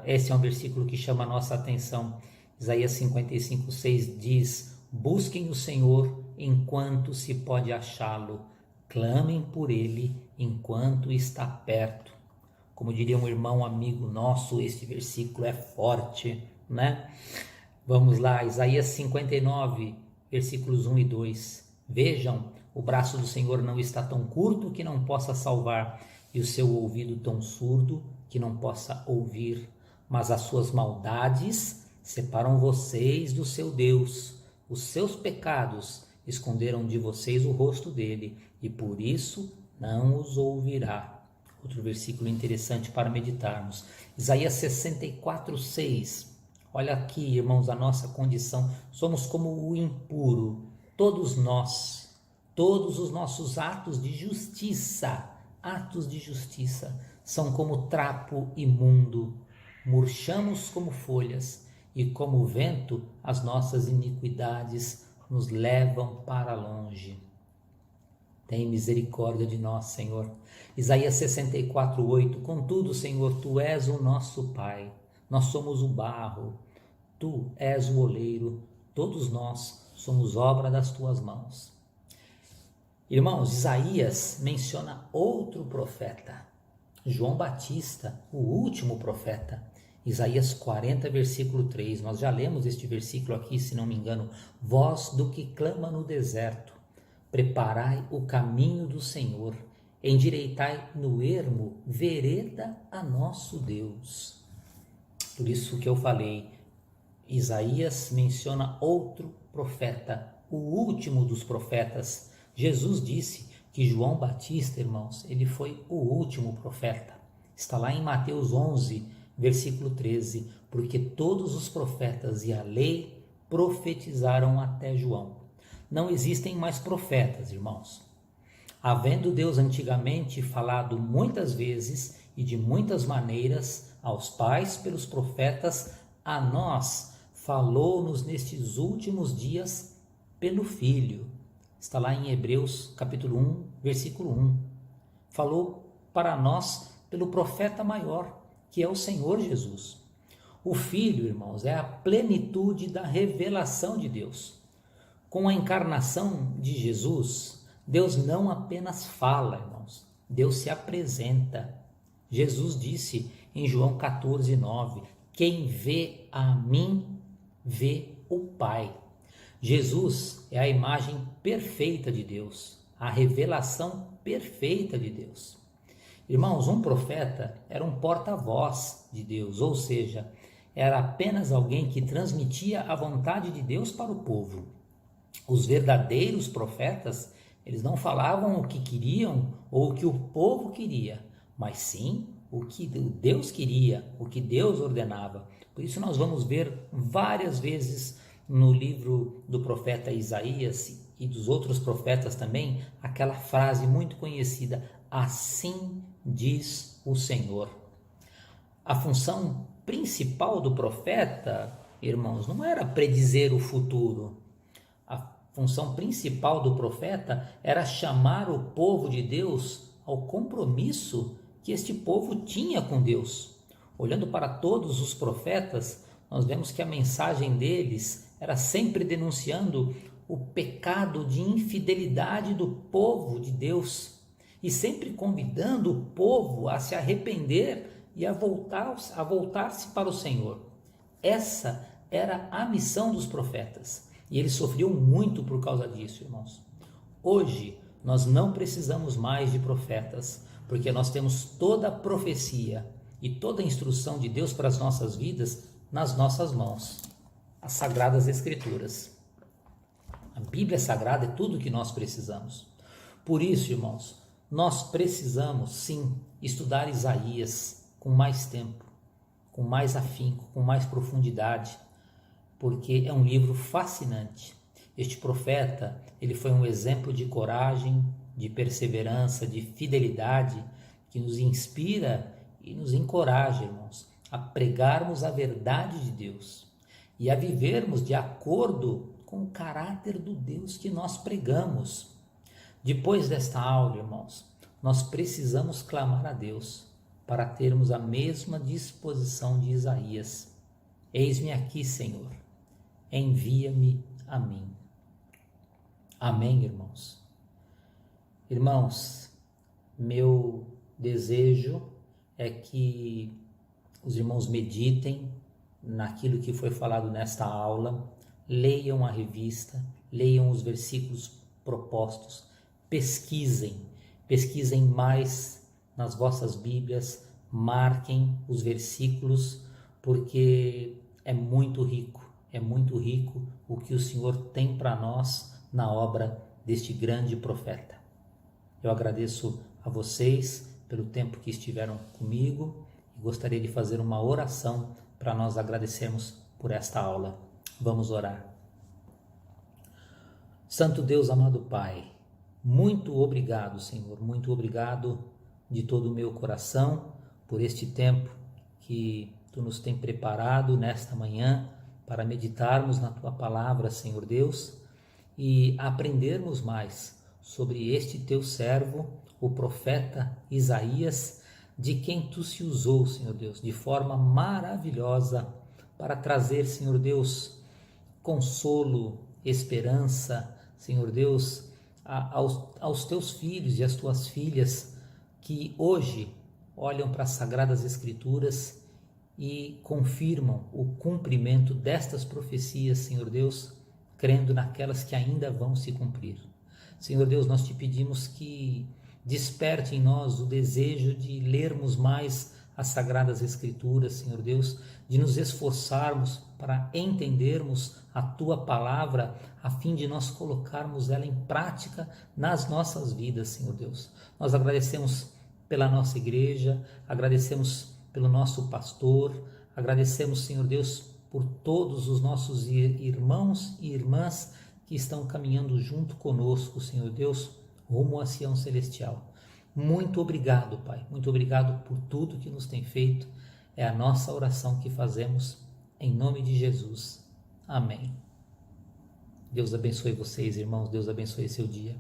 esse é um versículo que chama a nossa atenção. Isaías 55:6 diz, busquem o Senhor enquanto se pode achá-lo, clamem por ele enquanto está perto. Como diria um irmão amigo nosso, este versículo é forte, né? Vamos lá, Isaías 59, versículos 1 e 2. Vejam, o braço do Senhor não está tão curto que não possa salvar, e o seu ouvido tão surdo que não possa ouvir. Mas as suas maldades separam vocês do seu Deus. Os seus pecados esconderam de vocês o rosto dele, e por isso não os ouvirá. Outro versículo interessante para meditarmos. Isaías 64:6. Olha aqui, irmãos, a nossa condição. Somos como o impuro. Todos nós, todos os nossos atos de justiça, são como trapo imundo. Murchamos como folhas, e como o vento, as nossas iniquidades nos levam para longe. Tem misericórdia de nós, Senhor. Isaías 64:8. Contudo, Senhor, Tu és o nosso Pai. Nós somos o barro. Tu és o oleiro. Todos nós somos obra das Tuas mãos. Irmãos, Isaías menciona outro profeta. João Batista, o último profeta. Isaías 40, versículo 3. Nós já lemos este versículo aqui, se não me engano. Voz do que clama no deserto. Preparai o caminho do Senhor, endireitai no ermo vereda a nosso Deus. Por isso que eu falei, Isaías menciona outro profeta, o último dos profetas. Jesus disse que João Batista, irmãos, ele foi o último profeta. Está lá em Mateus 11, versículo 13, porque todos os profetas e a lei profetizaram até João. Não existem mais profetas, irmãos. Havendo Deus antigamente falado muitas vezes e de muitas maneiras aos pais pelos profetas, a nós falou-nos nestes últimos dias pelo Filho. Está lá em Hebreus capítulo 1, versículo 1. Falou para nós pelo profeta maior, que é o Senhor Jesus. O Filho, irmãos, é a plenitude da revelação de Deus. Com a encarnação de Jesus, Deus não apenas fala, irmãos, Deus se apresenta. Jesus disse em João 14:9, quem vê a mim, vê o Pai. Jesus é a imagem perfeita de Deus, a revelação perfeita de Deus. Irmãos, um profeta era um porta-voz de Deus, ou seja, era apenas alguém que transmitia a vontade de Deus para o povo. Os verdadeiros profetas, eles não falavam o que queriam ou o que o povo queria, mas sim o que Deus queria, o que Deus ordenava. Por isso nós vamos ver várias vezes no livro do profeta Isaías e dos outros profetas também, aquela frase muito conhecida, assim diz o Senhor. A função principal do profeta, irmãos, não era predizer o futuro. A função principal do profeta era chamar o povo de Deus ao compromisso que este povo tinha com Deus. Olhando para todos os profetas, nós vemos que a mensagem deles era sempre denunciando o pecado de infidelidade do povo de Deus e sempre convidando o povo a se arrepender e a voltar-se para o Senhor. Essa era a missão dos profetas e eles sofriam muito por causa disso, irmãos. Hoje nós não precisamos mais de profetas, porque nós temos toda a profecia e toda a instrução de Deus para as nossas vidas nas nossas mãos, as Sagradas Escrituras. A Bíblia Sagrada é tudo o que nós precisamos. Por isso, irmãos, nós precisamos sim estudar Isaías com mais tempo, com mais afinco, com mais profundidade, porque é um livro fascinante. Este profeta, ele foi um exemplo de coragem, de perseverança, de fidelidade, que nos inspira e nos encoraja, irmãos, a pregarmos a verdade de Deus e a vivermos de acordo com o caráter do Deus que nós pregamos. Depois desta aula, irmãos, nós precisamos clamar a Deus para termos a mesma disposição de Isaías. Eis-me aqui, Senhor, envia-me a mim. Amém, irmãos? Irmãos, meu desejo é que os irmãos meditem naquilo que foi falado nesta aula, leiam a revista, leiam os versículos propostos, pesquisem mais nas vossas Bíblias, marquem os versículos, porque é muito rico o que o Senhor tem para nós na obra deste grande profeta. Eu agradeço a vocês pelo tempo que estiveram comigo e gostaria de fazer uma oração para nós agradecermos por esta aula. Vamos orar. Santo Deus, amado Pai, muito obrigado, Senhor, muito obrigado de todo o meu coração por este tempo que Tu nos tem preparado nesta manhã para meditarmos na Tua palavra, Senhor Deus, e aprendermos mais sobre este Teu servo, o profeta Isaías, de quem Tu se usou, Senhor Deus, de forma maravilhosa para trazer, Senhor Deus, consolo, esperança, Senhor Deus, aos Teus filhos e às Tuas filhas que hoje olham para as Sagradas Escrituras e confirmam o cumprimento destas profecias, Senhor Deus, crendo naquelas que ainda vão se cumprir. Senhor Deus, nós Te pedimos que desperte em nós o desejo de lermos mais as Sagradas Escrituras, Senhor Deus, de nos esforçarmos para entendermos a Tua palavra, a fim de nós colocarmos ela em prática nas nossas vidas, Senhor Deus. Nós agradecemos pela nossa igreja, agradecemos pelo nosso pastor, agradecemos, Senhor Deus, por todos os nossos irmãos e irmãs que estão caminhando junto conosco, Senhor Deus, rumo à Sião Celestial. Muito obrigado, Pai, muito obrigado por tudo que nos tem feito. É a nossa oração que fazemos em nome de Jesus. Amém. Deus abençoe vocês, irmãos, Deus abençoe seu dia.